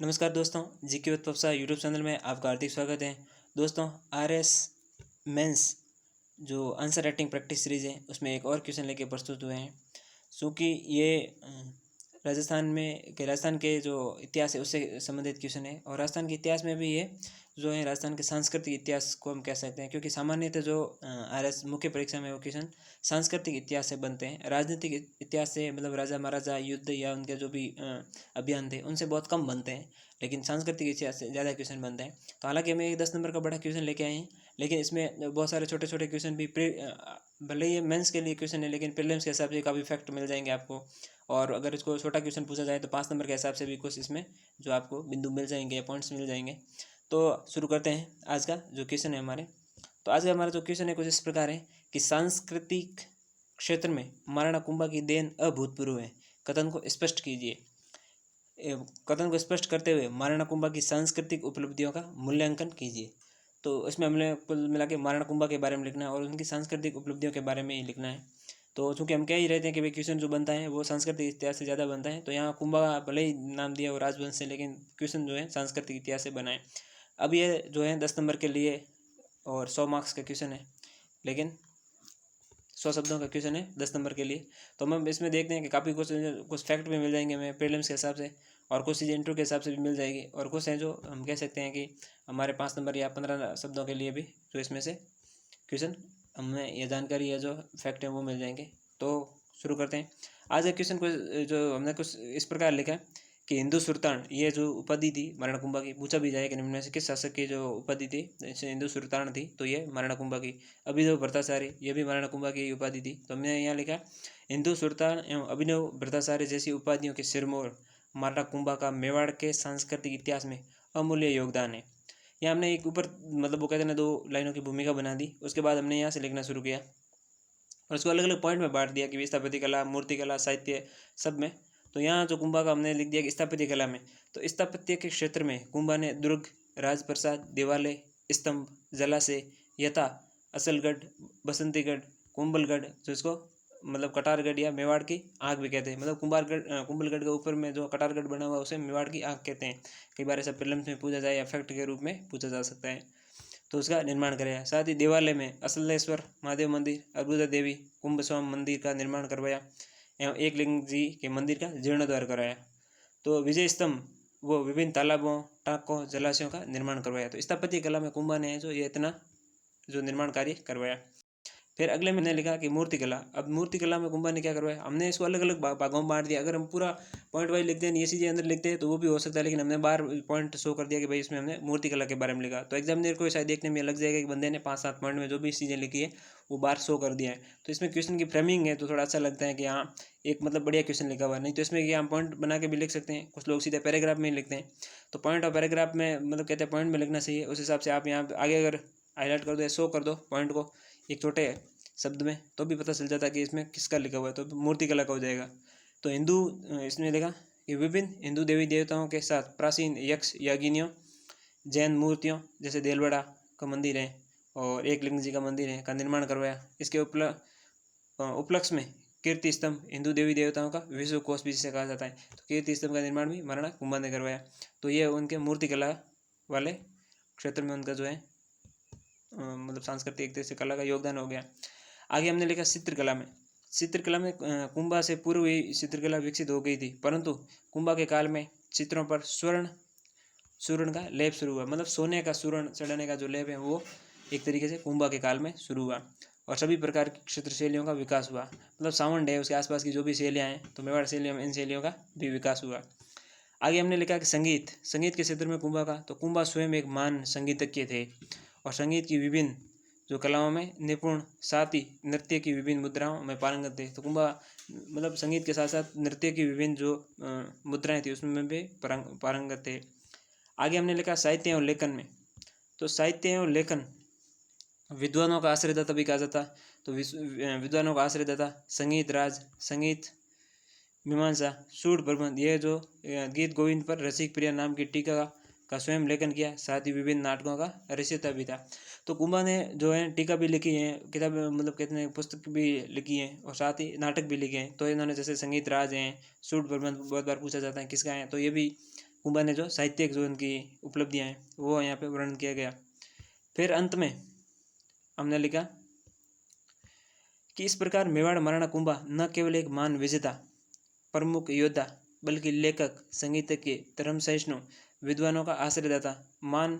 नमस्कार दोस्तों, GK with professor YouTube channel में आपका हार्दिक स्वागत है। दोस्तों, आरएस मेंस जो आंसर राइटिंग प्रैक्टिस सीरीज़ है उसमें एक और क्वेश्चन लेके प्रस्तुत हुए हैं। चूँकि ये राजस्थान के जो इतिहास है उससे संबंधित क्वेश्चन है और राजस्थान के इतिहास में भी ये जो है राजस्थान के सांस्कृतिक इतिहास को हम कह सकते हैं, क्योंकि सामान्यतः जो आरएस मुख्य परीक्षा में वो क्वेश्चन सांस्कृतिक इतिहास से बनते हैं। राजनीतिक इतिहास से मतलब राजा महाराजा युद्ध या उनके जो भी अभियान थे उनसे बहुत कम बनते हैं, लेकिन सांस्कृतिक इतिहास से ज़्यादा क्वेश्चन बनते हैं। तो हालांकि हमें एक 10 नंबर का बड़ा क्वेश्चन लेके आए हैं, लेकिन इसमें बहुत सारे छोटे छोटे क्वेश्चन भी भले ये मेंस के लिए क्वेश्चन है, लेकिन प्रीलिम्स के हिसाब से काफ़ी फैक्ट मिल जाएंगे आपको। और अगर इसको छोटा क्वेश्चन पूछा जाए तो 5 नंबर के हिसाब से भी कुछ इसमें जो आपको बिंदु मिल जाएंगे, पॉइंट्स मिल जाएंगे। तो शुरू करते हैं आज का जो क्वेश्चन है हमारे। तो आज का हमारा जो क्वेश्चन है कुछ इस प्रकार है कि सांस्कृतिक क्षेत्र में महाराणा कुंभा की देन अभूतपूर्व है, कथन को स्पष्ट कीजिए। कथन को स्पष्ट करते हुए महाराणा कुंभा की सांस्कृतिक उपलब्धियों का मूल्यांकन कीजिए। तो इसमें हमने कुल मिला के महाराणा कुंभा के बारे में लिखना है और उनकी सांस्कृतिक उपलब्धियों के बारे में ही लिखना है। तो चूँकि हम कह ही रहते हैं कि भाई क्वेश्चन जो बनता है वो सांस्कृतिक इतिहास से ज़्यादा बनता है, तो यहाँ कुंभा भले ही नाम दिया और राजवंश से, लेकिन क्वेश्चन जो है सांस्कृतिक इतिहास से बनाए। अब ये जो है 10 नंबर के लिए और 100 मार्क्स का क्वेश्चन है, लेकिन 100 शब्दों का क्वेश्चन है 10 नंबर के लिए। तो हम इसमें देखते हैं कि काफ़ी कुछ फैक्ट भी मिल जाएंगे हमें प्रीलिम्स के हिसाब से, और कुछ चीज़ इंटरव्यू के हिसाब से भी मिल जाएगी, और कुछ हैं जो हम कह सकते हैं कि हमारे 5 नंबर या 15 शब्दों के लिए भी जो इसमें से क्वेश्चन हमें ये जानकारी या जो फैक्ट है वो मिल जाएंगे। तो शुरू करते हैं आज के क्वेश्चन को। जो हमने कुछ इस प्रकार लिखा है कि हिंदू सुल्तान, ये जो उपाधि थी महाराणा कुंभा की, पूछा भी जाए कि निम्न में से किस शासक की जो उपाधि थी जैसे हिंदू सुल्तान थी, तो ये महाराणा कुंभा की। अभिनव भट्टाचार्य, ये भी महाराणा कुंभा की उपाधि थी। तो हमने यहाँ लिखा हिंदू सुल्तान एवं अभिनव भट्टाचार्य जैसी उपाधियों के सिरमौर महाराणा कुंभा का मेवाड़ के सांस्कृतिक इतिहास में अमूल्य योगदान है। यहाँ हमने एक ऊपर मतलब वो कहते हैं ना 2 लाइनों की भूमिका बना दी, उसके बाद हमने यहाँ से लिखना शुरू किया और उसको अलग अलग पॉइंट में बांट दिया कि स्थापत्य कला, मूर्ति कला, साहित्य सब में। तो यहाँ जो कुंभा का हमने लिख दिया कि स्थापत्य कला में, तो स्थापत्य के क्षेत्र में कुंभा ने दुर्ग, राजप्रसाद, देवालय, स्तंभ, जलाशय यथा असलगढ़, बसंतीगढ़, कुंभलगढ़, जो इसको मतलब कटारगढ़ या मेवाड़ की आग भी कहते हैं, मतलब कुंभलगढ़ के ऊपर में जो कटारगढ़ बना हुआ उसे मेवाड़ की आग कहते हैं। कई बार ऐसा प्रीलिम्स में पूछा जाए या फैक्ट के रूप में पूछा जा सकता है। तो उसका निर्माण कराया। साथ ही देवालय में असलेश्वर महादेव मंदिर, अर्बुदा देवी, कुंभस्वामी मंदिर का निर्माण करवाया एवं एकलिंग जी के मंदिर का जीर्णोद्धार कराया। तो विजय स्तंभ वो विभिन्न तालाबों, टाँकों, जलाशयों का निर्माण करवाया। तो स्थापत्य कला में कुंभा ने जो ये इतना जो निर्माण कार्य करवाया। फिर अगले महीने लिखा कि मूर्ति कला। अब मूर्ति कला में कुंभा ने क्या करवाया, हमने इसको अलग अलग भागों में बांट दिया। अगर हम पूरा पॉइंट वाइज लिखते हैं, ये चीज़ें अंदर लिखते हैं तो वो भी हो सकता है, लेकिन हमने बार पॉइंट शो कर दिया कि भाई इसमें हमने मूर्ति कला के बारे में लिखा। तो एग्जामिनर को शायद देखने में लग जाएगा कि बंदे ने 5-7 पॉइंट में जो भी चीज़ें लिखी है वो बार शो कर दिया है। तो इसमें क्वेश्चन की फ्रेमिंग है तो थोड़ा अच्छा लगता है कि हाँ एक मतलब बढ़िया क्वेश्चन लिखा हुआ है। नहीं तो इसमें कि हम पॉइंट बना के भी लिख सकते हैं, कुछ लोग सीधे पैराग्राफ में ही लिखते हैं। तो पॉइंट और पैराग्राफ में मतलब कहते हैं पॉइंट में लिखना चाहिए। उस हिसाब से आप यहाँ आगे अगर हाईलाइट कर दो या शो कर दो पॉइंट को एक छोटे शब्द में, तो भी पता चल जाता है कि इसमें किसका लिखा हुआ है, तो मूर्ति कला का हो जाएगा। तो हिंदू इसमें लिखा कि विभिन्न हिंदू देवी देवताओं के साथ प्राचीन यक्ष यागिनियों, जैन मूर्तियों जैसे देलवाड़ा का मंदिर है और एकलिंग जी का मंदिर है का निर्माण करवाया। इसके उपलक्ष्य में कीर्ति स्तंभ हिंदू देवी देवताओं का विश्व कोष भी जिसे कहा जाता है, तो कीर्ति स्तंभ का निर्माण भी महाराणा कुंभा ने करवाया। तो ये उनके मूर्ति कला वाले क्षेत्र में उनका जो है मतलब सांस्कृतिक एक तरह से कला का योगदान हो गया। आगे हमने लिखा चित्रकला में। चित्रकला में कुंभा से पूर्व ही चित्रकला विकसित हो गई थी, परंतु कुंभा के काल में चित्रों पर सूर्ण का लेप शुरू हुआ। मतलब सोने का सूर्ण चढ़ाने का जो लेप है वो एक तरीके से कुंभा के काल में शुरू हुआ और सभी प्रकार की चित्र शैलियों का विकास हुआ। मतलब सावंड है उसके आसपास की जो भी शैलियाँ हैं, तो मेवाड़ शैलियों में इन शैलियों का भी विकास हुआ। आगे हमने लिखा कि संगीत के क्षेत्र में कुंभा का, तो कुंभा स्वयं एक महान संगीतज्ञ थे और संगीत की विभिन्न जो कलाओं में निपुण, साथ ही नृत्य की विभिन्न मुद्राओं में पारंगत थे। तो कुंभा मतलब संगीत के साथ साथ नृत्य की विभिन्न जो मुद्राएं थी उसमें भी पारंगत थे। आगे हमने लिखा साहित्य एवं लेखन में, तो साहित्य एवं लेखन विद्वानों का आश्रयदाता भी कहा जाता। तो विद्वानों का आश्रयदाता संगीत राज, संगीत मीमांसा, सूड प्रबंध, ये जो गीत गोविंद पर रसिक प्रिया नाम की टीका का स्वयं लेखन किया, साथ ही विभिन्न नाटकों का रचयिता भी था। तो कुंभा ने जो है टीका भी लिखी है, किताब मतलब कितने पुस्तक भी लिखी है और साथ ही नाटक भी लिखे हैं। तो इन्होंने जैसे संगीत राज हैं, सूड प्रबंध बहुत बार पूछा जाता है किसका है, तो ये भी कुंभा ने जो साहित्यिक जो उनकी उपलब्धियाँ हैं वो यहाँ पे वर्णन किया गया। फिर अंत में हमने लिखा कि इस प्रकार मेवाड़ महाराणा कुंभा न केवल एक महान विजेता प्रमुख योद्धा बल्कि लेखक, संगीतज्ञ, धर्म सहिष्णु, विद्वानों का आश्रयदाता, मान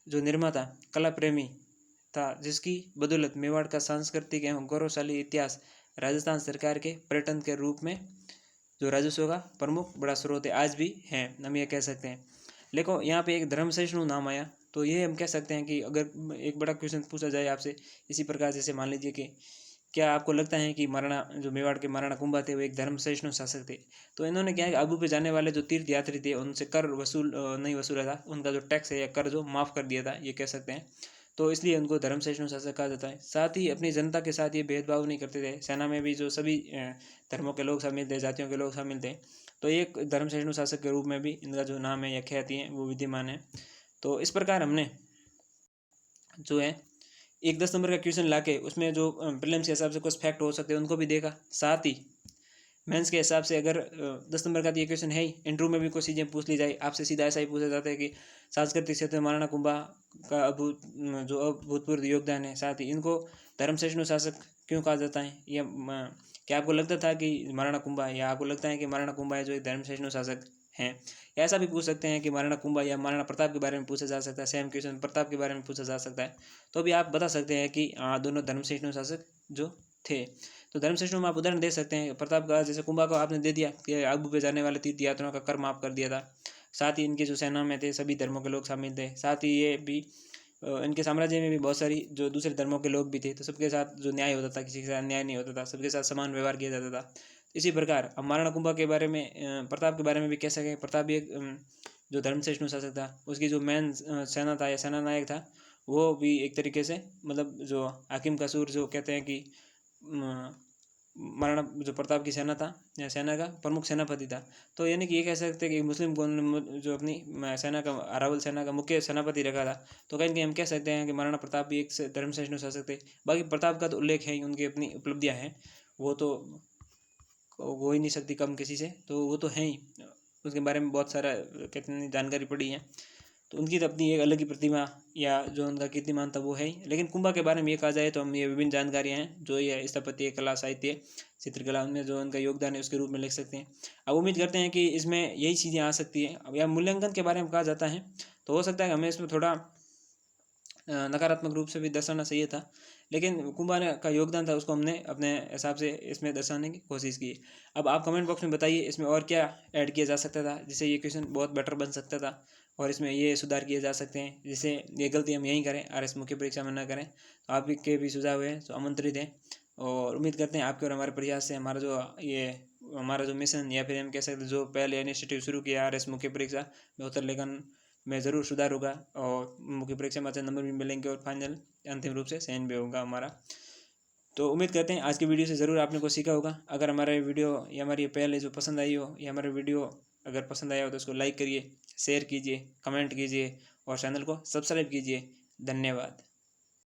जो निर्माता, कला प्रेमी था, जिसकी बदौलत मेवाड़ का सांस्कृतिक एवं गौरवशाली इतिहास राजस्थान सरकार के पर्यटन के रूप में जो राजस्व का प्रमुख बड़ा स्रोत है आज भी है, हम ये कह सकते हैं। लेकिन यहाँ पे एक धर्म सहिष्णु नाम आया, तो ये हम कह सकते हैं कि अगर एक बड़ा क्वेश्चन पूछा जाए आपसे इसी प्रकार, जैसे मान लीजिए कि क्या आपको लगता है कि महाराणा जो मेवाड़ के महाराणा कुंभा थे वो एक धर्म सहिष्णु शासक थे? तो इन्होंने क्या है, आबू पे जाने वाले जो तीर्थ यात्री थे उनसे कर नहीं वसूला था, उनका जो टैक्स है या कर जो माफ़ कर दिया था, ये कह सकते हैं। तो इसलिए उनको धर्म सहिष्णु शासक कहा जाता है। साथ ही अपनी जनता के साथ ये भेदभाव नहीं करते थे। सेना में भी जो सभी धर्मों के लोग शामिल थे, जातियों के लोग शामिल थे, तो एक धर्म सहिष्णु शासक के रूप में भी इनका जो नाम है या ख्याति है वो विद्यमान है। तो इस प्रकार हमने जो है एक 10 नंबर का क्वेश्चन लाके उसमें जो प्रीलिम्स के हिसाब से कुछ फैक्ट हो सकते हैं उनको भी देखा, साथ ही मेंस के हिसाब से अगर 10 नंबर का ये क्वेश्चन है ही, इंटरव्यू में भी कुछ चीज़ें पूछ ली जाए आपसे, सीधा ऐसा ही पूछा जाता है कि सांस्कृतिक क्षेत्र में महाराणा कुंभा का जो अभूतपूर्व योगदान है, साथ ही इनको धर्म सहिष्णु शासक क्यों कहा जाता है, या क्या आपको लगता था कि महाराणा कुंभा, या आपको लगता है कि महाराणा कुंभा है जो एक धर्म सहिष्णु शासक हैं, या ऐसा भी पूछ सकते हैं कि महाराणा कुंभा या महाराणा प्रताप के बारे में पूछा जा सकता है, सेम क्वेश्चन प्रताप के बारे में पूछा जा सकता है। तो भी आप बता सकते हैं कि दोनों धर्म सहिष्णु शासक जो थे। तो धर्म सहिष्णु में आप उदाहरण दे सकते हैं। प्रताप का जैसे कुंभा को आपने दे दिया कि आबू पे जाने वाले तीर्थ यात्रियों का कर माफ कर दिया था, साथ ही इनकी जो सेना में थे सभी धर्मों के लोग शामिल थे, साथ ही ये भी इनके साम्राज्य में भी बहुत सारी जो दूसरे धर्मों के लोग भी थे, तो सबके साथ जो न्याय होता था, किसी के साथ न्याय नहीं होता था, सबके साथ समान व्यवहार किया जाता था। इसी प्रकार अब महाराणा कुंभा के बारे में प्रताप के बारे में भी कह सकें। प्रताप भी एक जो धर्म सहिष्णु शासक था, उसकी जो मेन सेना था या सेना नायक था वो भी एक तरीके से मतलब जो हाकिम कसूर जो कहते हैं कि महाराणा जो प्रताप की सेना था या सेना का प्रमुख सेनापति था। तो यानी कि ये कह सकते हैं कि मुस्लिम जो अपनी सेना का अरावल सेना का मुख्य सेनापति रखा था। तो कहीं कहीं हम कह सकते हैं कि महाराणा प्रताप भी एक धर्म सहिष्णु शासक थे। बाकी प्रताप का तो उल्लेख है ही, उनकी अपनी उपलब्धियाँ हैं, वो तो हो ही नहीं सकती कम किसी से, तो वो तो हैं ही, उसके बारे में बहुत सारा कितनी जानकारी पड़ी है। तो उनकी तो अपनी एक अलग ही प्रतिमा या जो उनका कीर्तिमान था वो है ही। लेकिन कुंभा के बारे में ये कहा जाए तो हम ये विभिन्न जानकारियाँ हैं जो ये स्थापत्य कला, साहित्य, चित्रकला, उनमें जो उनका योगदान है उसके रूप में लिख सकते हैं। अब उम्मीद करते हैं कि इसमें यही चीज़ें आ सकती हैं। अब या मूल्यांकन के बारे में कहा जाता है तो हो सकता है हमें इसमें थोड़ा नकारात्मक रूप से भी दर्शाना चाहिए था, लेकिन कुंभा का योगदान था उसको हमने अपने हिसाब से इसमें दर्शाने की कोशिश की। अब आप कमेंट बॉक्स में बताइए इसमें और क्या ऐड किया जा सकता था जिससे ये क्वेश्चन बहुत बेटर बन सकता था, और इसमें ये सुधार किए जा सकते हैं जिससे ये गलती हम यहीं करें, आरएस मुख्य परीक्षा में ना करें। तो आपके भी सुझाव हैं तो आमंत्रित हैं, और उम्मीद करते हैं आपके और हमारे प्रयास से हमारा जो मिशन या फिर हम कह सकते जो पहले इनिशिएटिव शुरू किया आरएस मुख्य परीक्षा में उत्तर लेखन में ज़रूर सुधार होगा, और मुख्य परीक्षा में अच्छे नंबर भी मिलेंगे, और फाइनल अंतिम रूप से चयन भी होगा हमारा। तो उम्मीद करते हैं आज की वीडियो से ज़रूर आपने कुछ सीखा होगा। अगर हमारे वीडियो या हमारी पहले जो पसंद आई हो या हमारे वीडियो अगर पसंद आया हो तो उसको लाइक करिए, शेयर कीजिए, कमेंट कीजिए और चैनल को सब्सक्राइब कीजिए। धन्यवाद।